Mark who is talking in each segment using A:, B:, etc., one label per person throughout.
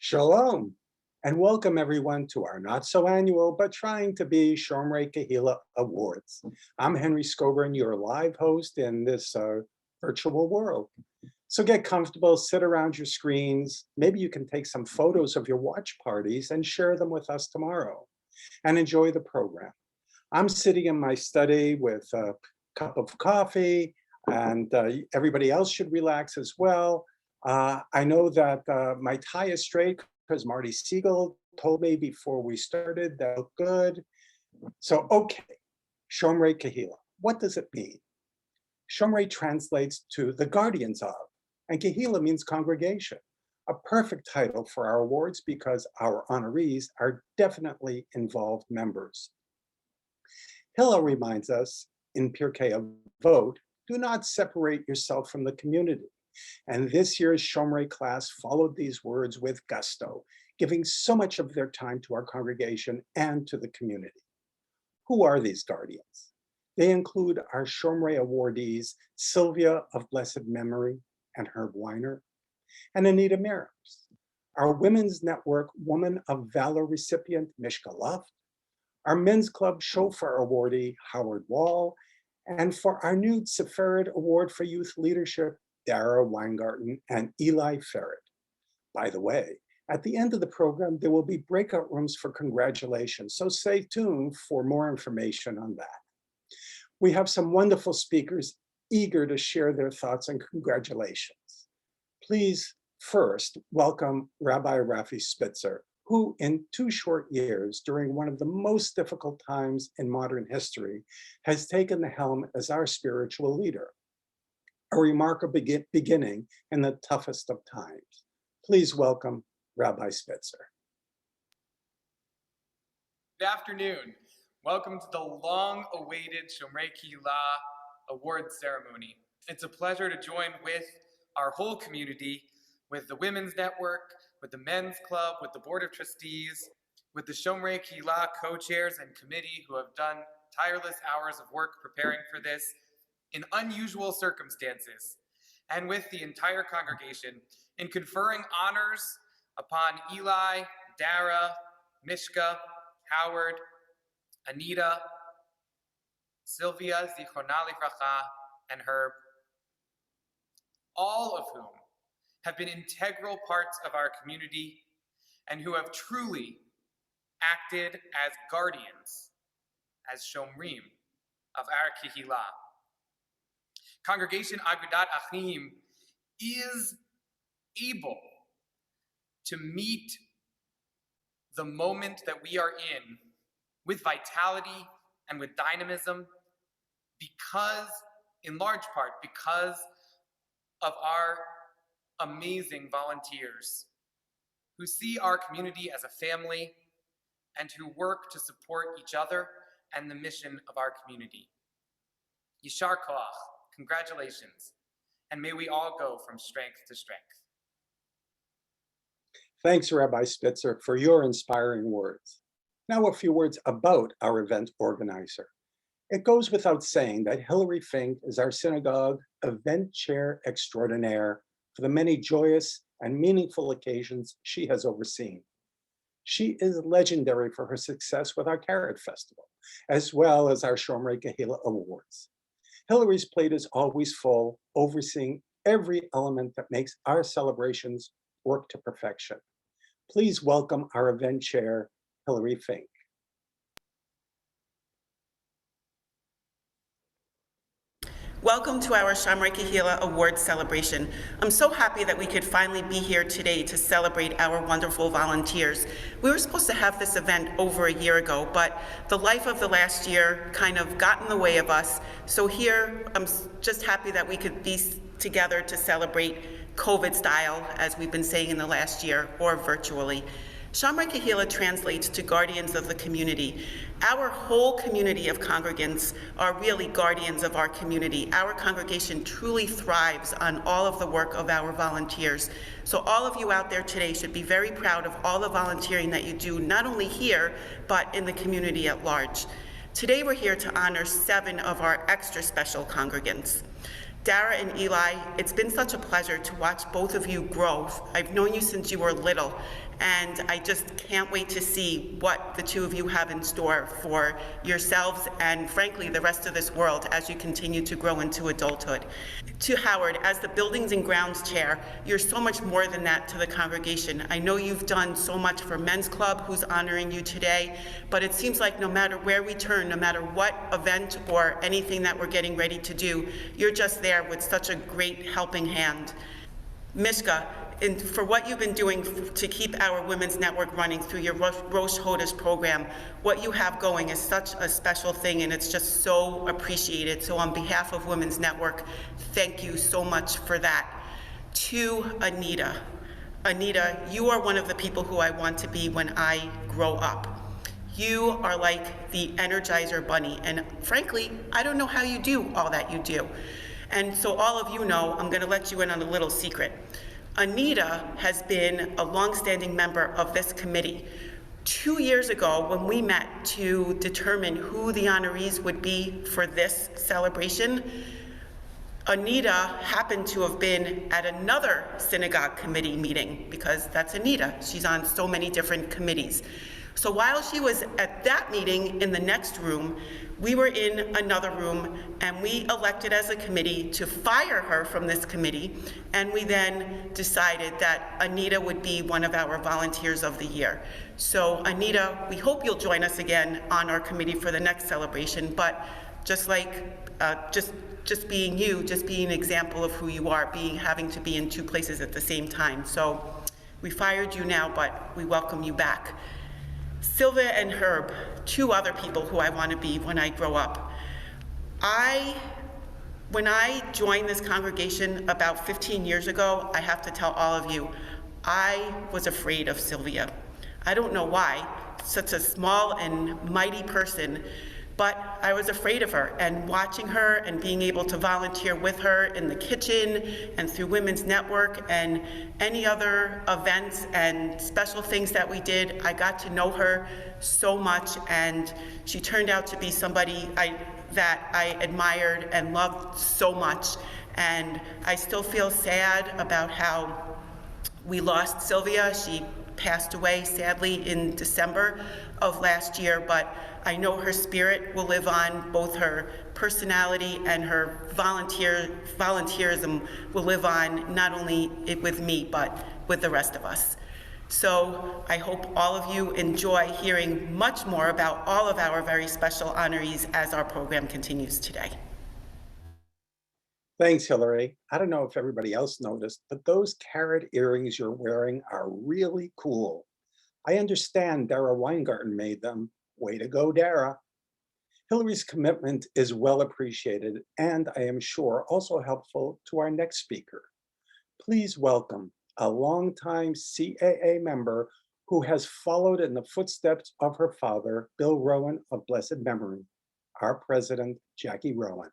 A: Shalom, and welcome everyone to our not so annual, but trying to be Shomrei Kehillah Awards. I'm Henry Scoburn, your live host in this virtual world. So get comfortable, sit around your screens. Maybe you can take some photos of your watch parties and share them with us tomorrow and enjoy the program. I'm sitting in my study with a cup of coffee, and everybody else should relax as well. I know that my tie is straight because Marty Siegel told me before we started that looked good. So, okay, Shomrei Kehillah, what does it mean? Shomrei translates to the guardians of, and Kehillah means congregation, a perfect title for our awards because our honorees are definitely involved members. Hillel reminds us in Pirkei Avot, do not separate yourself from the community. And this year's Shomrei class followed these words with gusto, giving so much of their time to our congregation and to the community. Who are these guardians? They include our Shomrei awardees, Sylvia of blessed memory and Herb Weiner, and Anita Merims, our Women's Network Woman of Valor recipient, Mishka Luft, our Men's Club Chauffeur awardee, Howard Wohl, and for our new Sefered Award for Youth Leadership, Dara Weingarten and Eli Feret. By the way, at the end of the program, there will be breakout rooms for congratulations, so stay tuned for more information on that. We have some wonderful speakers eager to share their thoughts and congratulations. Please first welcome Rabbi Rafi Spitzer, who in 2 short years, during one of the most difficult times in modern history, has taken the helm as our spiritual leader. A remarkable beginning in the toughest of times. Please welcome Rabbi Spitzer.
B: Good afternoon. Welcome to the long-awaited Shomrei Kehillah Awards ceremony. It's a pleasure to join with our whole community, with the Women's Network, with the Men's Club, with the Board of Trustees, with the Shomrei Kehillah co-chairs and committee who have done tireless hours of work preparing for this in unusual circumstances, and with the entire congregation in conferring honors upon Eli, Dara, Mishka, Howard, Anita, Sylvia, Zichronah Livracha, and Herb, all of whom have been integral parts of our community and who have truly acted as guardians, as Shomrim of our Kehillah. Congregation Agudat Achim is able to meet the moment that we are in with vitality and with dynamism because, in large part, because of our amazing volunteers who see our community as a family and who work to support each other and the mission of our community. Yishar Koach. Congratulations, and may we all go from strength to strength.
A: Thanks, Rabbi Spitzer, for your inspiring words. Now a few words about our event organizer. It goes without saying that Hilary Fink is our synagogue event chair extraordinaire for the many joyous and meaningful occasions she has overseen. She is legendary for her success with our Carrot Festival, as well as our Shomrei Kehillah Awards. Hilary's plate is always full, overseeing every element that makes our celebrations work to perfection. Please welcome our event chair, Hilary Fink.
C: Welcome to our Shomrei Kehillah Awards celebration. I'm so happy that we could finally be here today to celebrate our wonderful volunteers. We were supposed to have this event over a year ago, but the life of the last year kind of got in the way of us. So here, I'm just happy that we could be together to celebrate COVID style, as we've been saying in the last year, or virtually. Shomrei Kehillah translates to guardians of the community. Our whole community of congregants are really guardians of our community. Our congregation truly thrives on all of the work of our volunteers. So all of you out there today should be very proud of all the volunteering that you do, not only here, but in the community at large. Today we're here to honor 7 of our extra special congregants. Dara and Eli, it's been such a pleasure to watch both of you grow. I've known you since you were little, and I just can't wait to see what the two of you have in store for yourselves and, frankly, the rest of this world as you continue to grow into adulthood. To Howard, as the Buildings and Grounds Chair, you're so much more than that to the congregation. I know you've done so much for Men's Club, who's honoring you today, but it seems like no matter where we turn, no matter what event or anything that we're getting ready to do, you're just there with such a great helping hand. Mishka, for what you've been doing to keep our Women's Network running through your Rosh Chodesh program, what you have going is such a special thing, and it's just so appreciated. So on behalf of Women's Network, thank you so much for that. To Anita. Anita, you are one of the people who I want to be when I grow up. You are like the Energizer Bunny, and frankly, I don't know how you do all that you do. And so all of you know, I'm gonna let you in on a little secret. Anita has been a longstanding member of this committee. 2 years ago, when we met to determine who the honorees would be for this celebration, Anita happened to have been at another synagogue committee meeting, because that's Anita. She's on so many different committees. So while she was at that meeting in the next room, we were in another room, and we elected as a committee to fire her from this committee, and we then decided that Anita would be one of our volunteers of the year. So Anita, we hope you'll join us again on our committee for the next celebration, but just like, just being you, just being an example of who you are, having to be in two places at the same time. So we fired you now, but we welcome you back. Sylvia and Herb, two other people who I want to be when I grow up. When I joined this congregation about 15 years ago, I have to tell all of you, I was afraid of Sylvia. I don't know why, such a small and mighty person, but I was afraid of her, and watching her and being able to volunteer with her in the kitchen and through Women's Network and any other events and special things that we did, I got to know her so much, and she turned out to be somebody that I admired and loved so much. And I still feel sad about how we lost Sylvia. She passed away, sadly, in December of last year, but I know her spirit will live on. Both her personality and her volunteerism will live on, not only with me, but with the rest of us. So I hope all of you enjoy hearing much more about all of our very special honorees as our program continues today.
A: Thanks, Hillary. I don't know if everybody else noticed, but those carrot earrings you're wearing are really cool. I understand Dara Weingarten made them. Way to go, Dara. Hillary's commitment is well appreciated, and I am sure also helpful to our next speaker. Please welcome a longtime CAA member who has followed in the footsteps of her father, Bill Rowan of blessed memory, our president, Jackie Rowan.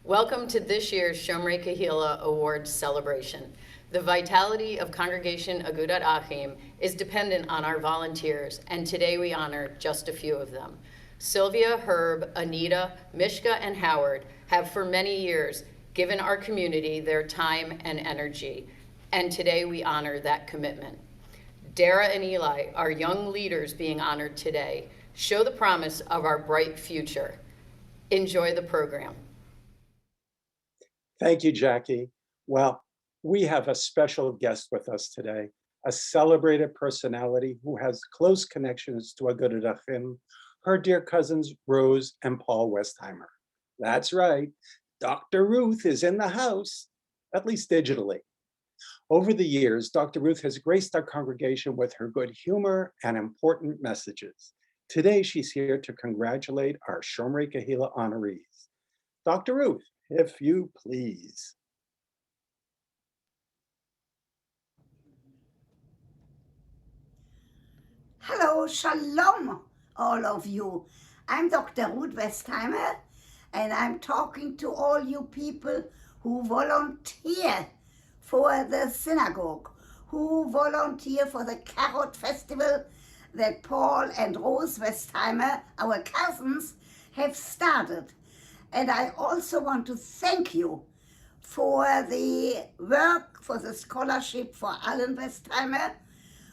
D: Welcome to this year's Shomrei Kehillah Awards celebration. The vitality of Congregation Agudat Achim is dependent on our volunteers, and today we honor just a few of them. Sylvia, Herb, Anita, Mishka, and Howard have for many years given our community their time and energy, and today we honor that commitment. Dara and Eli, our young leaders being honored today, show the promise of our bright future. Enjoy the program.
A: Thank you, Jackie. Well, we have a special guest with us today, a celebrated personality who has close connections to Agudat Achim, her dear cousins Rose and Paul Westheimer. That's right, Dr. Ruth is in the house, at least digitally. Over the years, Dr. Ruth has graced our congregation with her good humor and important messages. Today, she's here to congratulate our Shomrei Kehillah honorees. Dr. Ruth, if you please.
E: Hello, shalom, all of you. I'm Dr. Ruth Westheimer, and I'm talking to all you people who volunteer for the synagogue, who volunteer for the Carrot Festival that Paul and Rose Westheimer, our cousins, have started. And I also want to thank you for the work, for the scholarship for Alan Westheimer,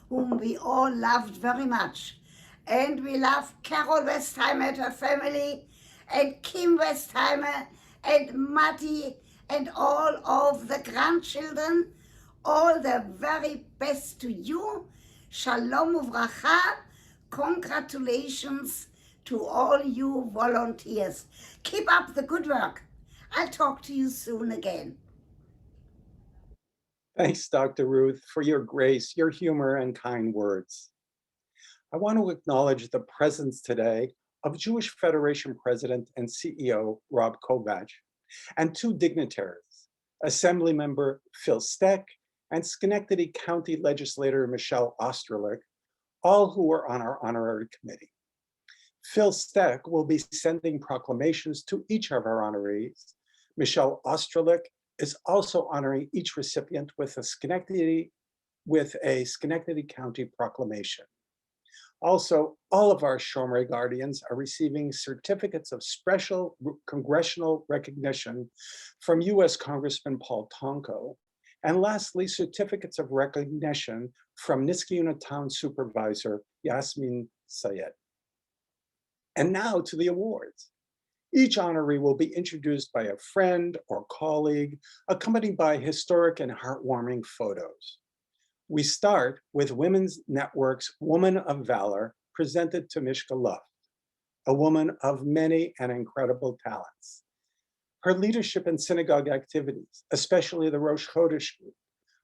E: whom we all loved very much. And we love Carol Westheimer and her family, and Kim Westheimer, and Matti, and all of the grandchildren. All the very best to you. Shalom uvracha. Congratulations to all you volunteers. Keep up the good work. I'll talk to you soon again.
A: Thanks, Dr. Ruth, for your grace, your humor, and kind words. I want to acknowledge the presence today of Jewish Federation President and CEO Rob Kovach, and two dignitaries, Assemblymember Phil Steck and Schenectady County Legislator Michelle Osterlich, all who are on our honorary committee. Phil Steck will be sending proclamations to each of our honorees. Michelle Osterlich is also honoring each recipient with a Schenectady County proclamation. Also, all of our Shomrei guardians are receiving certificates of special congressional recognition from U.S. Congressman Paul Tonko. And lastly, certificates of recognition from Niskayuna Town Supervisor Yasmin Sayed. And now to the awards. Each honoree will be introduced by a friend or colleague, accompanied by historic and heartwarming photos. We start with Women's Network's Woman of Valor, presented to Mishka Luft, a woman of many and incredible talents. Her leadership in synagogue activities, especially the Rosh Chodesh group,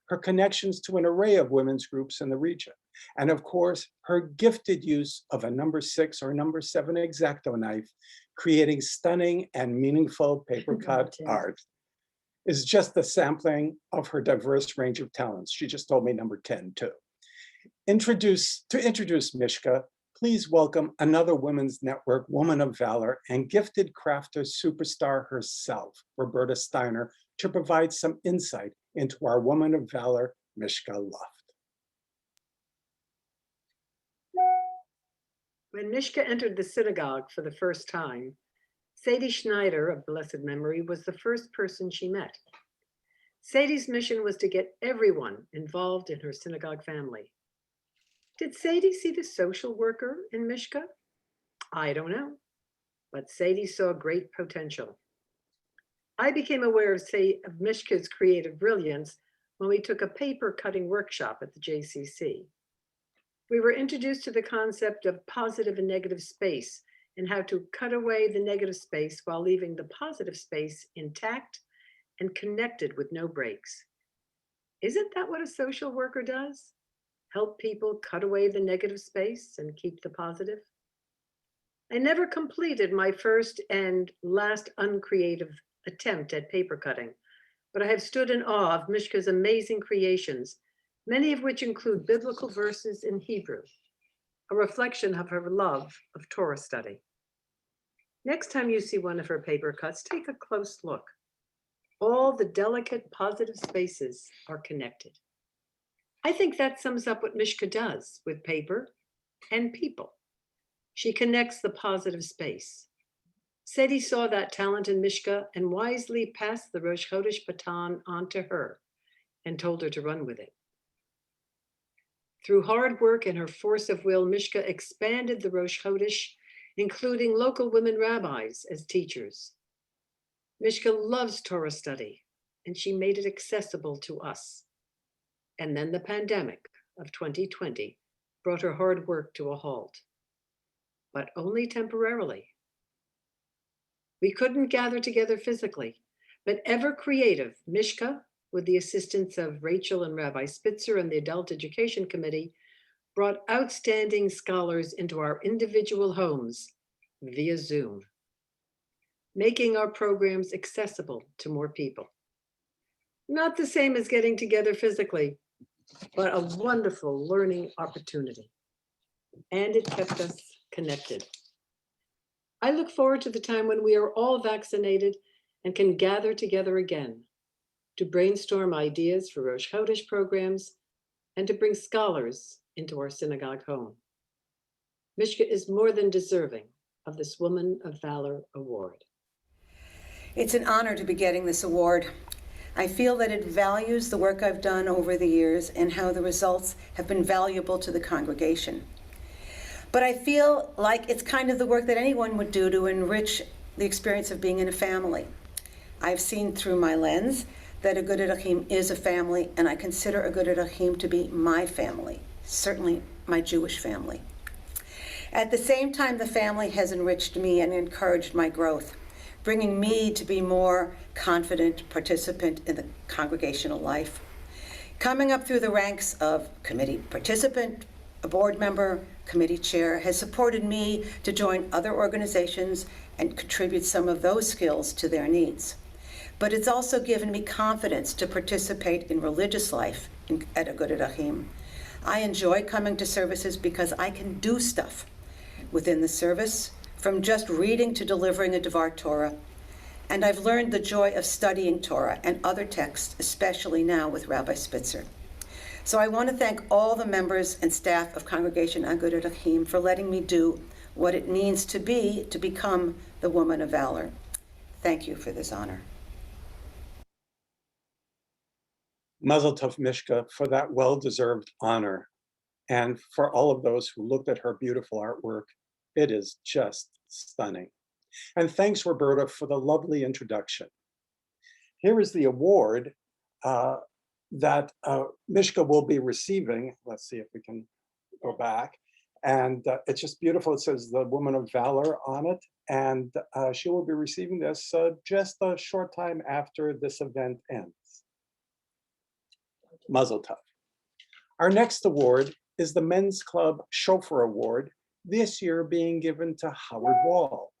A: her connections to an array of women's groups in the region, and of course, her gifted use of a number 6 or number 7 X-Acto knife, creating stunning and meaningful paper cut art, is just a sampling of her diverse range of talents. She just told me number 10 too. To introduce Mishka, please welcome another Women's Network Woman of Valor and gifted crafter superstar herself, Roberta Steiner, to provide some insight into our Woman of Valor, Mishka Luft.
F: When Mishka entered the synagogue for the first time, Sadie Schneider of blessed memory was the first person she met. Sadie's mission was to get everyone involved in her synagogue family. Did Sadie see the social worker in Mishka? I don't know, but Sadie saw great potential. I became aware of Mishka's creative brilliance when we took a paper cutting workshop at the JCC. We were introduced to the concept of positive and negative space and how to cut away the negative space while leaving the positive space intact and connected with no breaks. Isn't that what a social worker does? Help people cut away the negative space and keep the positive? I never completed my first and last uncreative attempt at paper cutting, but I have stood in awe of Mishka's amazing creations, many of which include biblical verses in Hebrew, a reflection of her love of Torah study. Next time you see one of her paper cuts, take a close look. All the delicate positive spaces are connected. I think that sums up what Mishka does with paper and people. She connects the positive space. Sadie saw that talent in Mishka and wisely passed the Rosh Chodesh baton on to her and told her to run with it. Through hard work and her force of will, Mishka expanded the Rosh Chodesh, including local women rabbis as teachers. Mishka loves Torah study, and she made it accessible to us. And then the pandemic of 2020 brought her hard work to a halt, but only temporarily. We couldn't gather together physically, but ever creative, Mishka, with the assistance of Rachel and Rabbi Spitzer and the Adult Education Committee, brought outstanding scholars into our individual homes via Zoom, making our programs accessible to more people. Not the same as getting together physically, but a wonderful learning opportunity. And it kept us connected. I look forward to the time when we are all vaccinated and can gather together again to brainstorm ideas for Rosh Chodesh programs and to bring scholars into our synagogue home. Mishka is more than deserving of this Woman of Valor Award.
G: It's an honor to be getting this award. I feel that it values the work I've done over the years and how the results have been valuable to the congregation. But I feel like it's kind of the work that anyone would do to enrich the experience of being in a family. I've seen through my lens that Agudat Achim is a family, and I consider Agudat Achim to be my family, certainly my Jewish family. At the same time, the family has enriched me and encouraged my growth, bringing me to be more confident participant in the congregational life. Coming up through the ranks of committee participant, a board member, committee chair, has supported me to join other organizations and contribute some of those skills to their needs. But it's also given me confidence to participate in religious life at Agudat Achim. I enjoy coming to services because I can do stuff within the service, from just reading to delivering a Devar Torah. And I've learned the joy of studying Torah and other texts, especially now with Rabbi Spitzer. So I want to thank all the members and staff of Congregation Agudat Achim for letting me do what it means to become the Woman of Valor. Thank you for this honor.
A: Mazel tov, Mishka, for that well-deserved honor. And for all of those who looked at her beautiful artwork, it is just stunning. And thanks, Roberta, for the lovely introduction. Here is the award that Mishka will be receiving. Let's see if we can go back. And it's just beautiful. It says the Woman of Valor on it. And she will be receiving this just a short time after this event ends. Mazel tov. Our next award is the Men's Club Chauffeur Award, this year being given to Howard Wohl.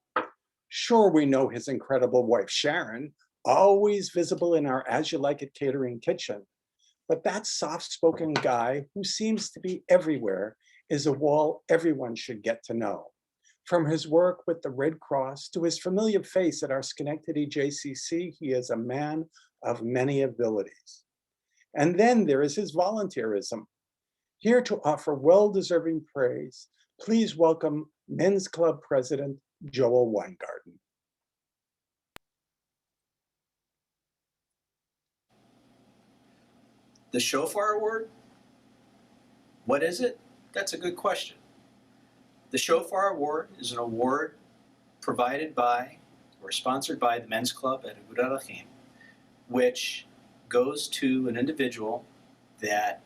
A: Sure, we know his incredible wife, Sharon, always visible in our As You Like It catering kitchen. But that soft-spoken guy who seems to be everywhere is a Wohl everyone should get to know. From his work with the Red Cross to his familiar face at our Schenectady JCC, he is a man of many abilities. And then there is his volunteerism. Here to offer well-deserving praise, please welcome Men's Club President Dara Weingarten.
H: The Chauffeur Award? What is it? That's a good question. The Chauffeur Award is an award provided by or sponsored by the Men's Club at Agudat Achim, which goes to an individual that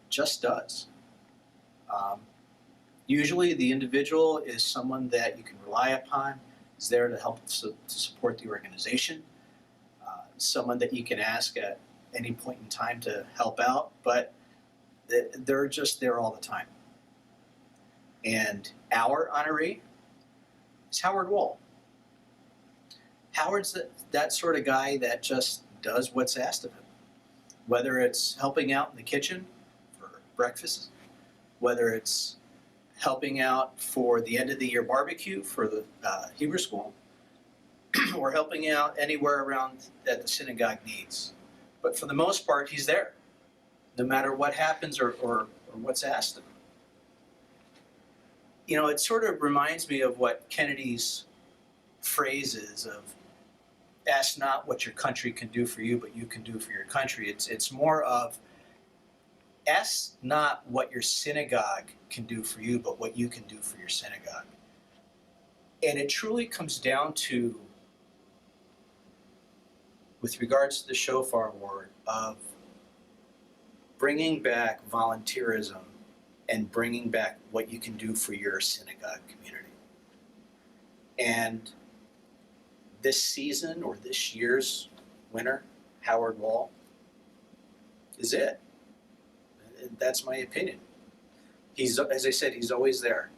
H: just does. Usually the individual is someone that you can rely upon, is there to help to support the organization, someone that you can ask at any point in time to help out, but they're just there all the time. And our honoree is Howard Wohl. Howard's that sort of guy that just does what's asked of him, whether it's helping out in the kitchen for breakfast, whether it's helping out for the end of the year barbecue for the Hebrew school, or helping out anywhere around that the synagogue needs. But for the most part, he's there, no matter what happens or what's asked of him. You know, it sort of reminds me of what Kennedy's phrase is of, ask not what your country can do for you, but you can do for your country. It's more of, ask not what your synagogue can do for you, but what you can do for your synagogue. And it truly comes down to, with regards to the Chauffeur Award, of bringing back volunteerism and bringing back what you can do for your synagogue community. And this season, or this year's winner, Howard Wohl, is it. That's my opinion. He's, as I said, he's always there.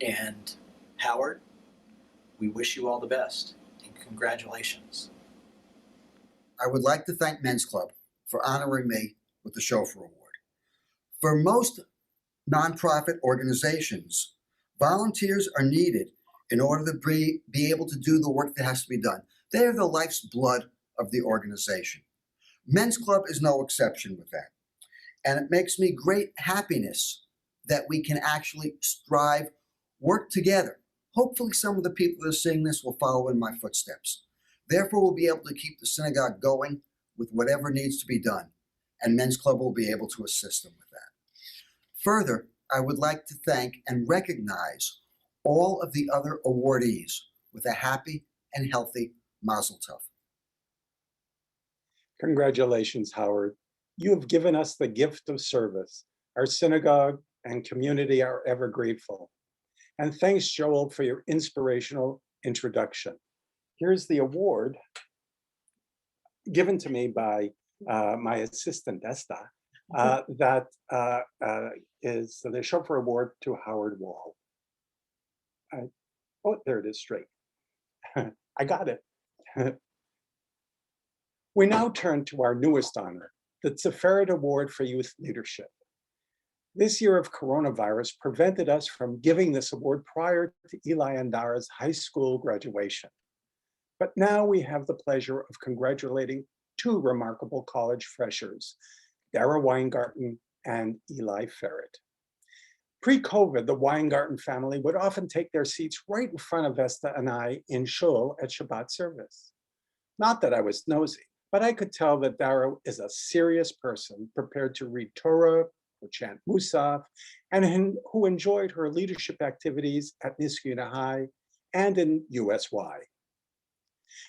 H: And Howard, we wish you all the best, and congratulations.
I: I would like to thank Men's Club for honoring me with the Chauffeur Award. For most nonprofit organizations, volunteers are needed in order to be able to do the work that has to be done. They are the life's blood of the organization. Men's Club is no exception with that. And it makes me great happiness that we can actually strive, work together. Hopefully some of the people that are seeing this will follow in my footsteps. Therefore, we'll be able to keep the synagogue going with whatever needs to be done, and Men's Club will be able to assist them with that. Further, I would like to thank and recognize all of the other awardees with a happy and healthy Mazel Tov.
A: Congratulations, Howard. You have given us the gift of service. Our synagogue and community are ever grateful. And thanks, Joel, for your inspirational introduction. Here's the award given to me by my assistant, Esther, that is the Chauffeur Award to Howard Wohl. Oh, there it is, straight. I got it. We now turn to our newest honor, the Feret Award for Youth Leadership. This year of coronavirus prevented us from giving this award prior to Eli and Dara's high school graduation. But now we have the pleasure of congratulating two remarkable college freshers, Dara Weingarten and Eli Feret. Pre-COVID, the Weingarten family would often take their seats right in front of Vesta and I in shul at Shabbat service. Not that I was nosy, but I could tell that Dara is a serious person prepared to read Torah, or chant Musaf, and who enjoyed her leadership activities at Niskuna High and in USY.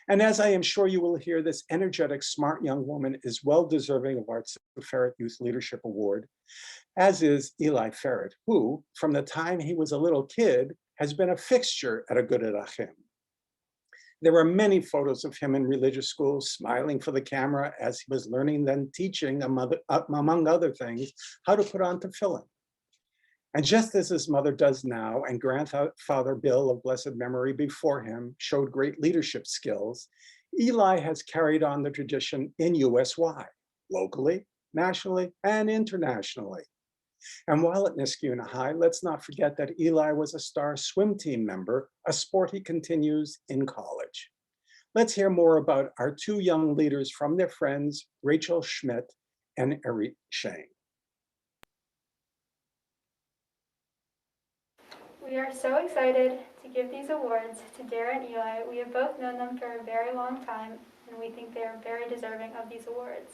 A: And as I am sure you will hear, this energetic, smart young woman is well deserving of our Feret Youth Leadership Award, as is Eli Feret, who, from the time he was a little kid, has been a fixture at Agudat Achim. There are many photos of him in religious schools, smiling for the camera as he was learning, then teaching, among other things, how to put on tefillin. And just as his mother does now, and grandfather Bill of blessed memory before him showed great leadership skills, Eli has carried on the tradition in USY, locally, nationally, and internationally. And while at Niskuna High, let's not forget that Eli was a star swim team member, a sport he continues in college. Let's hear more about our two young leaders from their friends, Rachel Schmidt and Eri Shane.
J: We are so excited to give these awards to Dara and Eli. We have both known them for a very long time, and we think they are very deserving of these awards.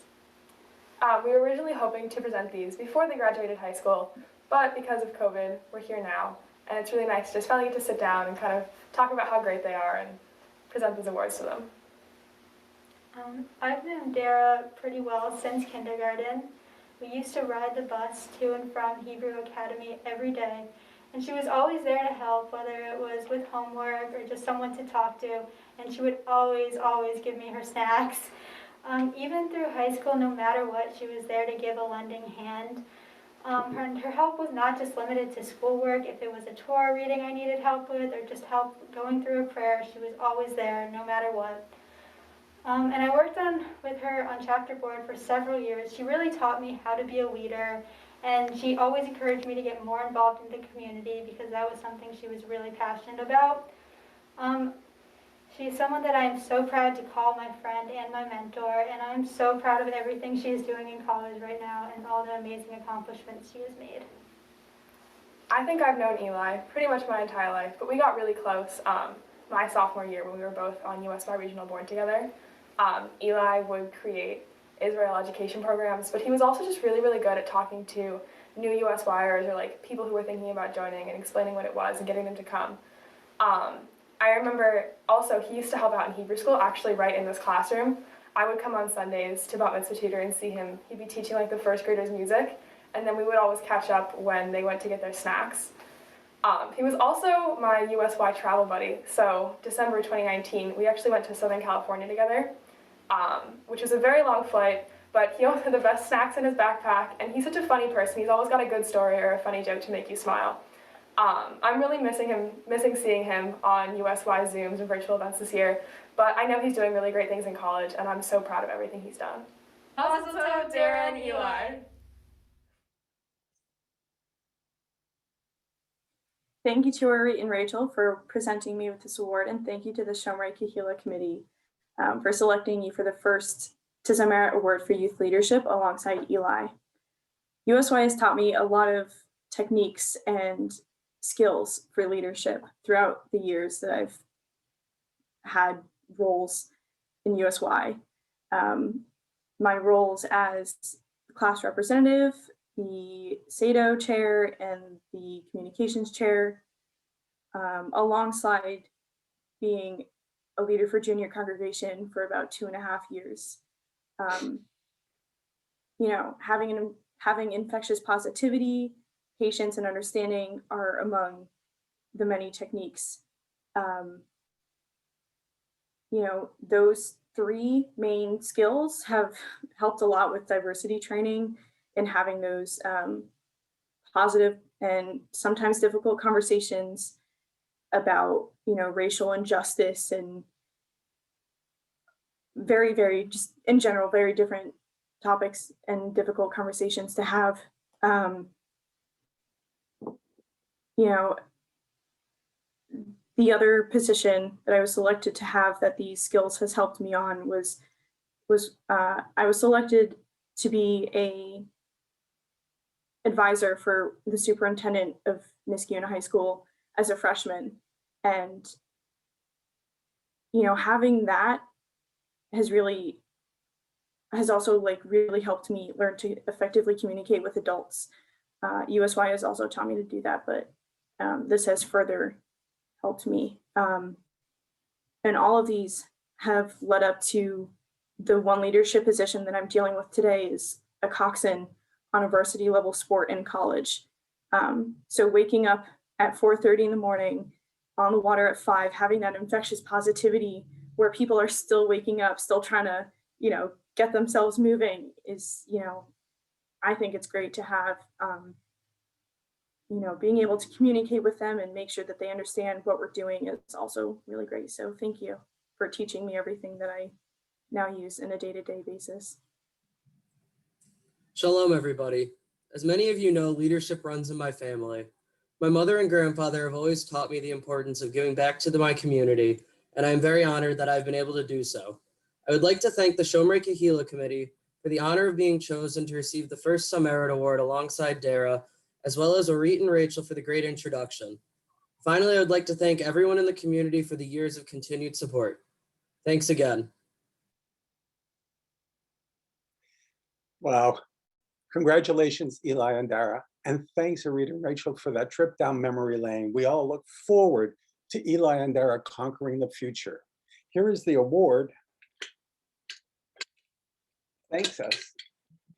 K: We were originally hoping to present these before they graduated high school, but because of COVID, we're here now, and it's really nice to just finally get to sit down and kind of talk about how great they are and present these awards to them.
J: I've known Dara pretty well since kindergarten. We used to ride the bus to and from Hebrew Academy every day, and she was always there to help, whether it was with homework or just someone to talk to, and she would always give me her snacks. Even through high school, no matter what, she was there to give a lending hand. Her help was not just limited to schoolwork. If it was a Torah reading I needed help with, or just help going through a prayer, she was always there, no matter what. And I worked with her on chapter board for several years. She really taught me how to be a leader, and she always encouraged me to get more involved in the community because that was something she was really passionate about. She's someone that I am so proud to call my friend and my mentor, and I'm so proud of everything she is doing in college right now and all the amazing accomplishments she has made.
K: I think I've known Eli pretty much my entire life, but we got really close my sophomore year when we were both on USY Regional Board together. Eli would create Israel education programs, but he was also just really good at talking to new USYers or like people who were thinking about joining and explaining what it was and getting them to come. I remember also he used to help out in Hebrew school, actually right in this classroom. I would come on Sundays to bat mitzvah tutor and see him. He'd be teaching like the first graders music, and then we would always catch up when they went to get their snacks. He was also my USY travel buddy, so December 2019, we actually went to Southern California together, which was a very long flight, but he always had the best snacks in his backpack, and he's such a funny person. He's always got a good story or a funny joke to make you smile. I'm really missing seeing him on USY Zooms and virtual events this year, but I know he's doing really great things in college, and I'm so proud of everything he's done.
L: Mazel tov, Dara and Eli.
M: Thank you to Eri and Rachel for presenting me with this award, and thank you to the Shomrei Kehillah committee for selecting me for the first Tisza Merit Award for Youth Leadership alongside Eli. USY has taught me a lot of techniques and skills for leadership throughout the years that I've had roles in USY. My roles as class representative, the SADO chair, and the communications chair, alongside being a leader for junior congregation for about 2.5 years. You know, having infectious positivity, patience, and understanding are among the many techniques. You know, those 3 main skills have helped a lot with diversity training and having those positive and sometimes difficult conversations about, you know, racial injustice and very, very, just in general, very different topics and difficult conversations to have. You know, the other position that I was selected to have that these skills has helped me on was I was selected to be a advisor for the superintendent of Niskayuna High School as a freshman. And, you know, having that has also like really helped me learn to effectively communicate with adults. USY has also taught me to do that, but this has further helped me. And all of these have led up to the one leadership position that I'm dealing with today is a coxswain on a varsity level sport in college. So waking up at 4:30 in the morning, on the water at 5, having that infectious positivity where people are still waking up, still trying to, you know, get themselves moving is, you know, I think it's great to have, you know, being able to communicate with them and make sure that they understand what we're doing is also really great. So thank you for teaching me everything that I now use in a day-to-day basis.
N: Shalom, everybody. As many of you know, leadership runs in my family. My mother and grandfather have always taught me the importance of giving back to my community, and I am very honored that I've been able to do so. I would like to thank the Shomrei Kehillah Committee for the honor of being chosen to receive the first Some Merit Award alongside Dara, as well as Orit and Rachel for the great introduction. Finally, I would like to thank everyone in the community for the years of continued support. Thanks again.
A: Wow. Congratulations, Eli and Dara. And thanks, Anita and Rachel, for that trip down memory lane. We all look forward to Eli and Dara conquering the future. Here is the award. Thanks us.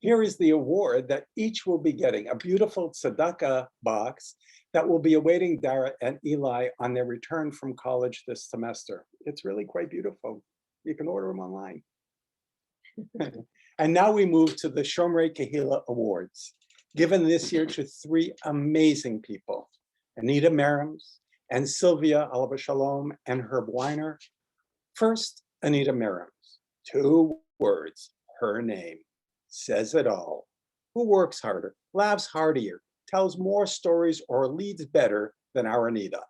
A: Here is the award that each will be getting, a beautiful tzedakah box that will be awaiting Dara and Eli on their return from college this semester. It's really quite beautiful. You can order them online. And now we move to the Shomrei Kehillah Awards, given this year to 3 amazing people, Anita Merims and Sylvia, Alaba Shalom, and Herb Weiner. First, Anita Merims, 2 words, her name, says it all. Who works harder, laughs heartier, tells more stories, or leads better than our Anita?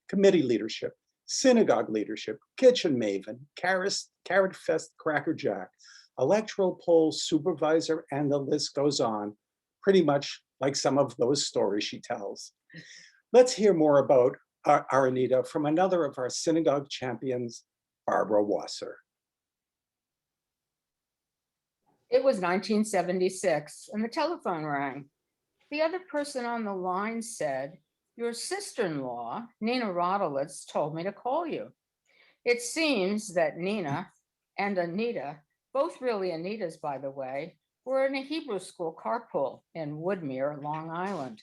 A: Committee leadership, synagogue leadership, kitchen maven, carrot fest crackerjack, electoral poll supervisor, and the list goes on, pretty much like some of those stories she tells. Let's hear more about our Anita from another of our synagogue champions, Barbara Wasser.
O: It was 1976 and the telephone rang. The other person on the line said, "Your sister-in-law, Nina Rodolitz, told me to call you." It seems that Nina and Anita, both really Anitas, by the way, were in a Hebrew school carpool in Woodmere, Long Island.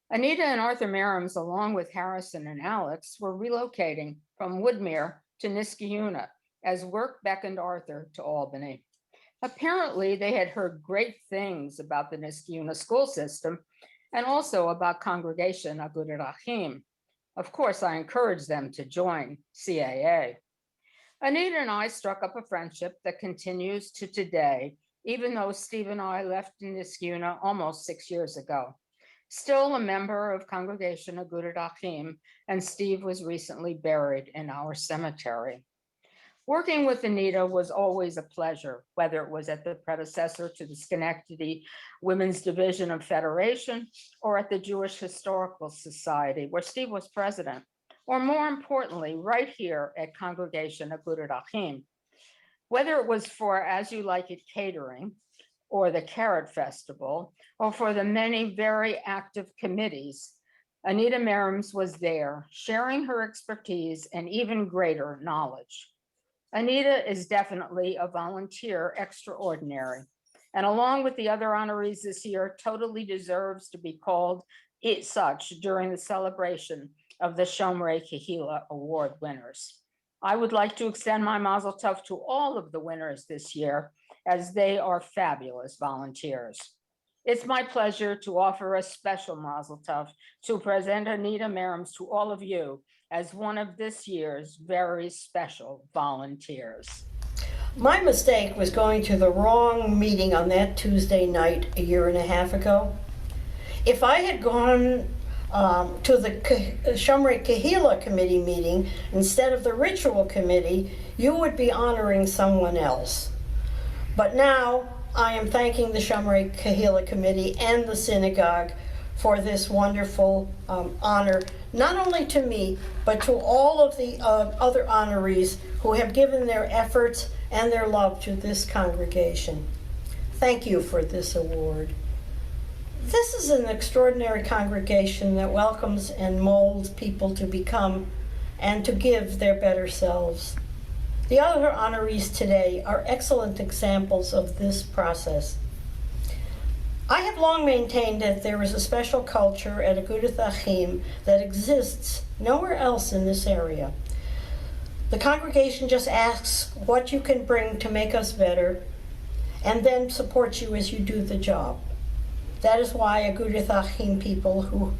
O: Anita and Arthur Merims, along with Harrison and Alex, were relocating from Woodmere to Niskayuna as work beckoned Arthur to Albany. Apparently, they had heard great things about the Niskayuna school system and also about Congregation Agudat Achim. Of course, I encouraged them to join CAA. Anita and I struck up a friendship that continues to today, even though Steve and I left Niskayuna almost 6 years ago. Still a member of Congregation Agudat Achim, and Steve was recently buried in our cemetery. Working with Anita was always a pleasure, whether it was at the predecessor to the Schenectady Women's Division of Federation or at the Jewish Historical Society, where Steve was president, or more importantly, right here at Congregation Agudat Achim. Whether it was for As You Like It catering, or the Carrot Festival, or for the many very active committees, Anita Merims was there, sharing her expertise and even greater knowledge. Anita is definitely a volunteer extraordinary, and along with the other honorees this year, totally deserves to be called such during the celebration of the Shomrei Kehillah Award winners. I would like to extend my Mazel Tov to all of the winners this year, as they are fabulous volunteers. It's my pleasure to offer a special Mazel Tov to present Anita Merims to all of you as one of this year's very special volunteers.
P: My mistake was going to the wrong meeting on that Tuesday night a year and a half ago. If I had gone to the Shomrei Kehillah committee meeting instead of the ritual committee, you would be honoring someone else. But now I am thanking the Shomrei Kehillah committee and the synagogue for this wonderful honor, not only to me, but to all of the other honorees who have given their efforts and their love to this congregation. Thank you for this award. This is an extraordinary congregation that welcomes and molds people to become and to give their better selves. The other honorees today are excellent examples of this process. I have long maintained that there is a special culture at Agudat Achim that exists nowhere else in this area. The congregation just asks what you can bring to make us better, and then supports you as you do the job. That is why Agudat Achim people who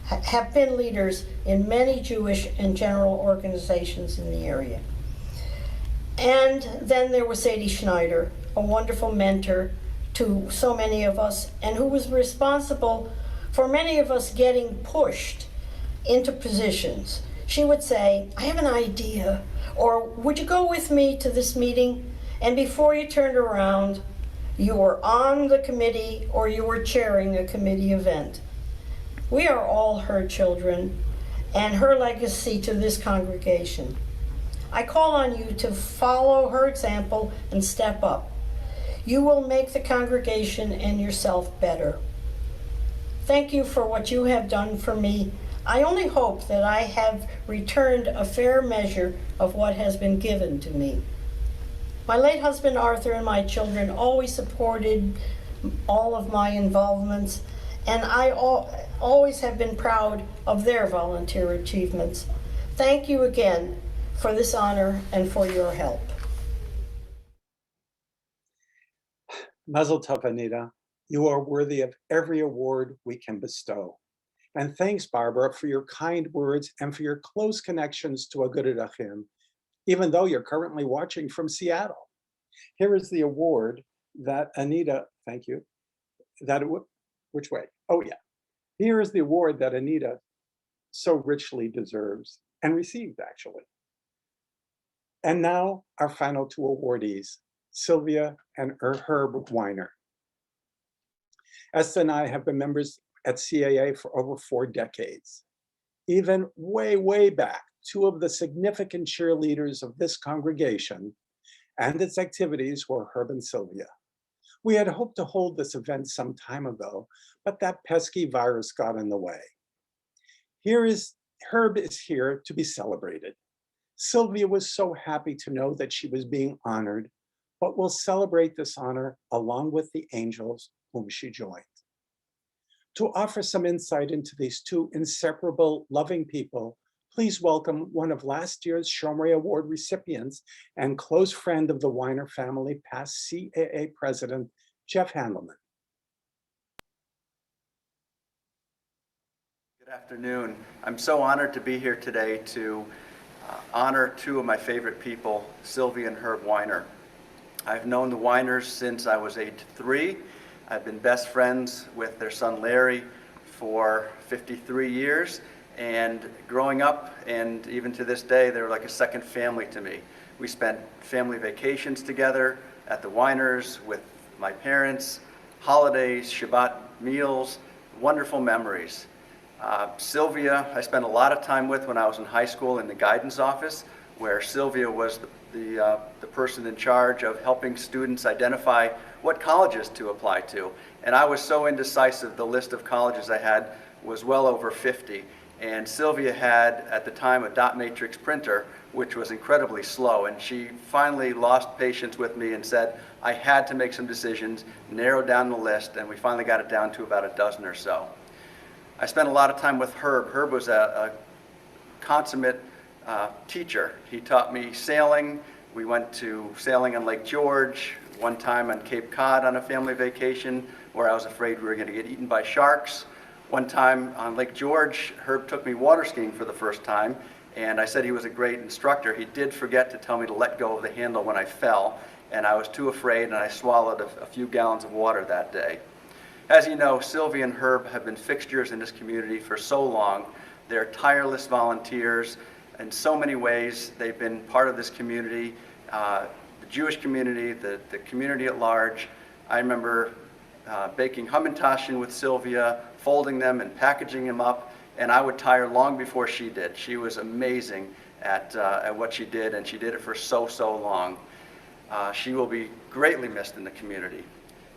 P: have been leaders in many Jewish and general organizations in the area. And then there was Sadie Schneider, a wonderful mentor to so many of us, and who was responsible for many of us getting pushed into positions. She would say, I have an idea, or would you go with me to this meeting? And before you turned around, you were on the committee or you were chairing a committee event. We are all her children and her legacy to this congregation. I call on you to follow her example and step up. You will make the congregation and yourself better. Thank you for what you have done for me. I only hope that I have returned a fair measure of what has been given to me. My late husband Arthur and my children always supported all of my involvements, and I always have been proud of their volunteer achievements. Thank you again for this honor and for your help.
A: Mazel Tov, Anita. You are worthy of every award we can bestow. And thanks, Barbara, for your kind words and for your close connections to Agudat Achim, even though you're currently watching from Seattle. Here is the award that Anita, thank you, which way? Oh yeah. Here is the award that Anita so richly deserves and received, actually. And now our final two awardees, Sylvia and Herb Weiner. Esther and I have been members at CAA for over 4 decades. Even way, way back, 2 of the significant cheerleaders of this congregation and its activities were Herb and Sylvia. We had hoped to hold this event some time ago, but that pesky virus got in the way. Herb is here to be celebrated. Sylvia was so happy to know that she was being honored, but will celebrate this honor along with the angels whom she joined. To offer some insight into these 2 inseparable, loving people, please welcome one of last year's Shomrei Award recipients and close friend of the Weiner family, past CAA President, Jeff Handelman.
Q: Good afternoon. I'm so honored to be here today to honor 2 of my favorite people, Sylvia and Herb Weiner. I've known the Weiners since I was age 3. I've been best friends with their son Larry for 53 years, and growing up and even to this day, they're like a second family to me. We spent family vacations together at the Weiners with my parents, holidays, Shabbat meals, wonderful memories. Sylvia, I spent a lot of time with when I was in high school in the guidance office, where Sylvia was the person in charge of helping students identify what colleges to apply to. And I was so indecisive, the list of colleges I had was well over 50. And Sylvia had, at the time, a dot matrix printer, which was incredibly slow. And she finally lost patience with me and said, I had to make some decisions, narrow down the list, and we finally got it down to about a dozen or so. I spent a lot of time with Herb. Herb was a consummate teacher. He taught me sailing. We went to sailing on Lake George, one time on Cape Cod on a family vacation where I was afraid we were going to get eaten by sharks. One time on Lake George, Herb took me water skiing for the first time, and I said he was a great instructor. He did forget to tell me to let go of the handle when I fell, and I was too afraid, and I swallowed a few gallons of water that day. As you know, Sylvia and Herb have been fixtures in this community for so long. They're tireless volunteers. In so many ways, they've been part of this community, the Jewish community, the community at large. I remember baking Hamantaschen with Sylvia, folding them and packaging them up, and I would tire long before she did. She was amazing at what she did, and she did it for so long. She will be greatly missed in the community.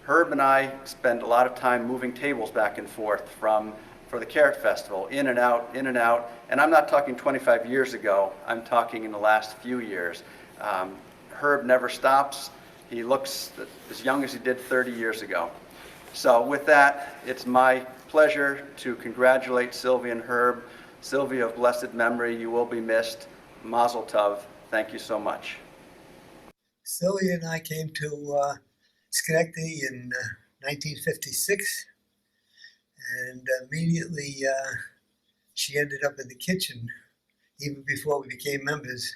Q: Herb and I spend a lot of time moving tables back and forth for the Carrot Festival, in and out, and I'm not talking 25 years ago, I'm talking in the last few years. Herb never stops. He looks as young as he did 30 years ago. So with that, it's my pleasure to congratulate Sylvia and Herb. Sylvia, of blessed memory, you will be missed. Mazel tov. Thank you so much.
R: Sylvia and I came to Schenectady in 1956, and immediately she ended up in the kitchen. Even before we became members,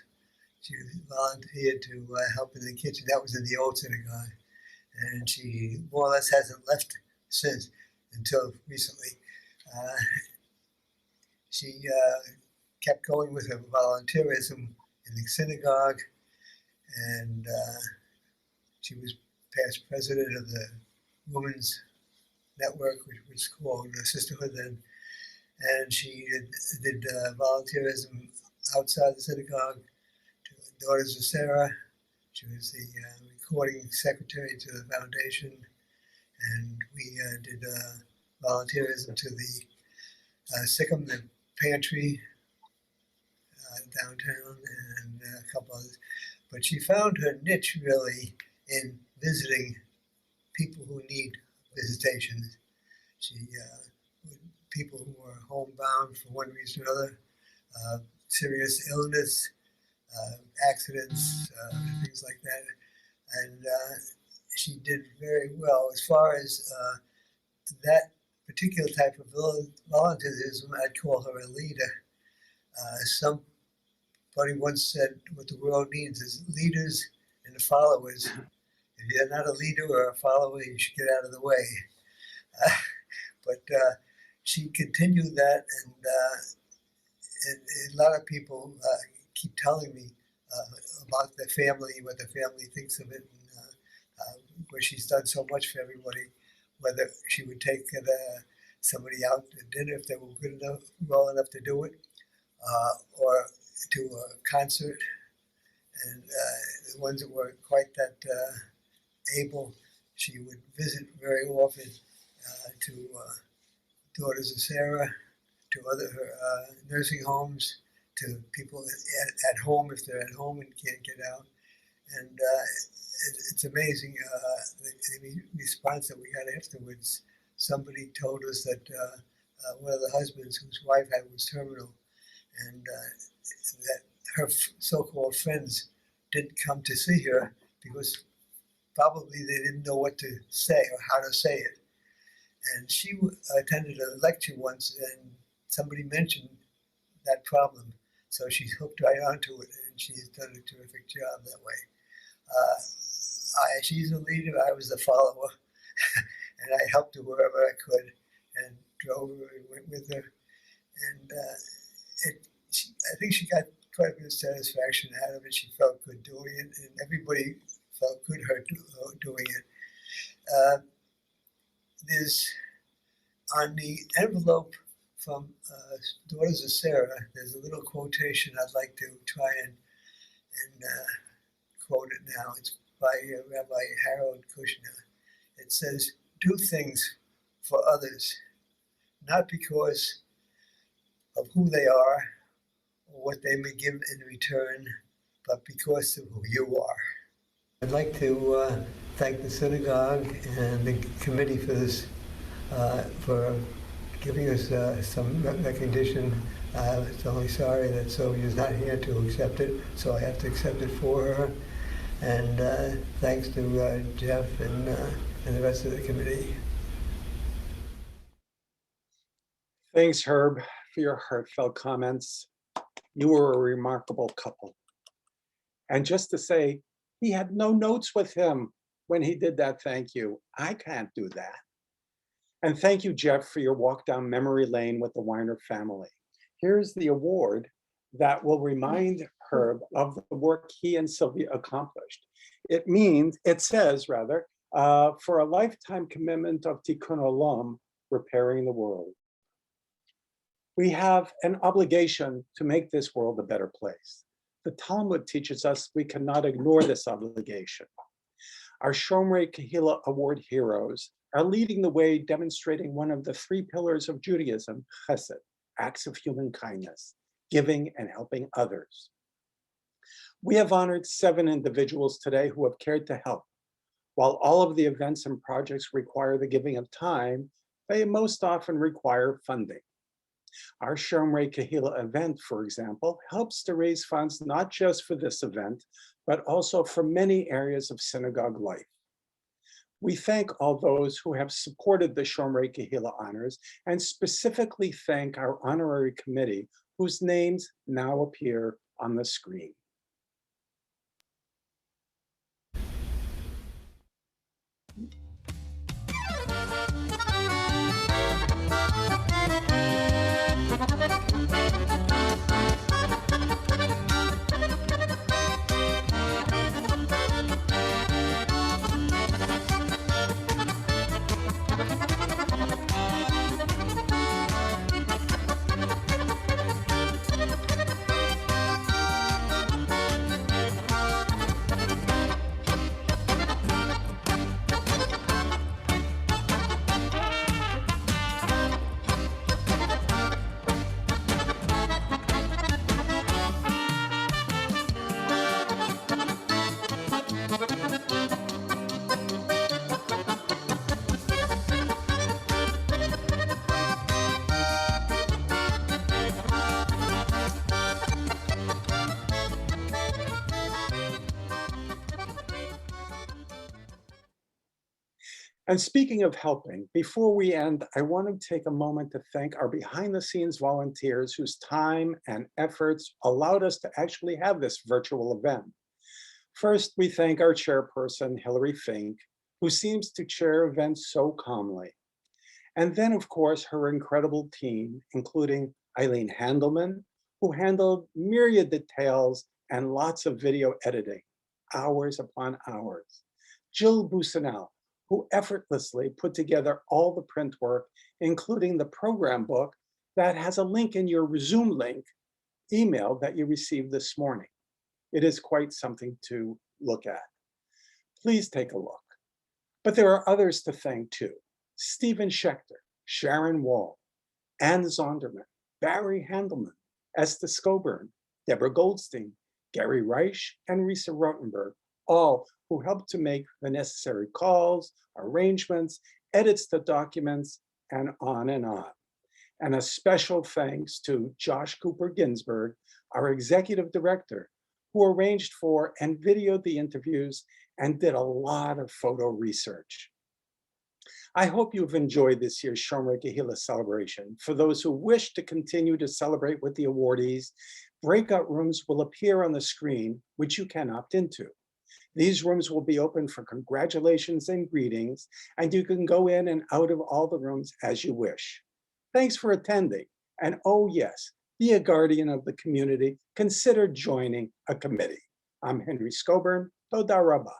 R: she volunteered to help in the kitchen. That was in the old synagogue, and she more or less hasn't left since until recently. She kept going with her volunteerism in the synagogue, and she was past president of the Women's Network, which was called Sisterhood then, and she did volunteerism outside the synagogue to Daughters of Sarah. She was the recording secretary to the foundation, and we did volunteerism to the Sikkim, the pantry downtown, and a couple others. But she found her niche really in visiting people who need visitation. She people who are homebound for one reason or another, serious illness, accidents, things like that. And she did very well. As far as that particular type of volunteerism, I'd call her a leader. Somebody once said what the world needs is leaders and followers. If you're not a leader or a follower, you should get out of the way. But she continued that, and a lot of people keep telling me about the family, what the family thinks of it, and where she's done so much for everybody. Whether she would take somebody out to dinner if they were good enough, well enough to do it, or to a concert, and the ones that weren't quite that able, she would visit very often to Daughters of Sarah, to other nursing homes, to people at home if they're at home and can't get out. And it's amazing the response that we got afterwards. Somebody told us that one of the husbands whose wife was terminal, and that her so-called friends didn't come to see her because probably they didn't know what to say or how to say it. And she attended a lecture once, and somebody mentioned that problem. So she hooked right onto it, and she's done a terrific job that way. She's a leader, I was the follower, and I helped her wherever I could, and drove her and went with her. And I think she got quite a bit of satisfaction out of it. She felt good doing it, and everybody felt good doing it. There's on the envelope from Daughters of Sarah, there's a little quotation I'd like to try and quote it now. It's by Rabbi Harold Kushner. It says, "Do things for others, not because of who they are or what they may give in return, but because of who you are." I'd like to thank the synagogue and the committee for this, for giving us some recognition. I was only sorry that Sylvia's not here to accept it, so I have to accept it for her. And thanks to Jeff and the rest of the committee.
A: Thanks, Herb, for your heartfelt comments. You were a remarkable couple. And just to say, he had no notes with him when he did that thank you. I can't do that. And thank you, Jeff, for your walk down memory lane with the Weiner family. Here's the award that will remind Herb of the work he and Sylvia accomplished. It says, for a lifetime commitment of Tikkun Olam, repairing the world. We have an obligation to make this world a better place. The Talmud teaches us we cannot ignore this obligation. Our Shomrei Kehillah Award heroes are leading the way, demonstrating one of the three pillars of Judaism, chesed, acts of human kindness, giving and helping others. We have honored 7 individuals today who have cared to help. While all of the events and projects require the giving of time, they most often require funding. Our Shomrei Kehillah event, for example, helps to raise funds not just for this event, but also for many areas of synagogue life. We thank all those who have supported the Shomrei Kehillah honors, and specifically thank our honorary committee, whose names now appear on the screen. And speaking of helping, before we end, I want to take a moment to thank our behind-the-scenes volunteers whose time and efforts allowed us to actually have this virtual event. First, we thank our chairperson, Hilary Fink, who seems to chair events so calmly. And then, of course, her incredible team, including Eileen Handelman, who handled myriad details and lots of video editing, hours upon hours. Jill Busanel, who effortlessly put together all the print work, including the program book that has a link in your Zoom link email that you received this morning. It is quite something to look at. Please take a look. But there are others to thank too. Stephen Schechter, Sharon Wohl, Ann Zonderman, Barry Handelman, Esther Scoburn, Deborah Goldstein, Gary Reich, and Risa Rotenberg, all who helped to make the necessary calls, arrangements, edits to documents, and on and on. And a special thanks to Josh Cooper Ginsburg, our executive director, who arranged for and videoed the interviews and did a lot of photo research. I hope you've enjoyed this year's Shomrei Kehillah celebration. For those who wish to continue to celebrate with the awardees, breakout rooms will appear on the screen, which you can opt into. These rooms will be open for congratulations and greetings, and you can go in and out of all the rooms as you wish. Thanks for attending. And oh yes, be a guardian of the community, consider joining a committee. I'm Henry Scoburn. Toda Rabba.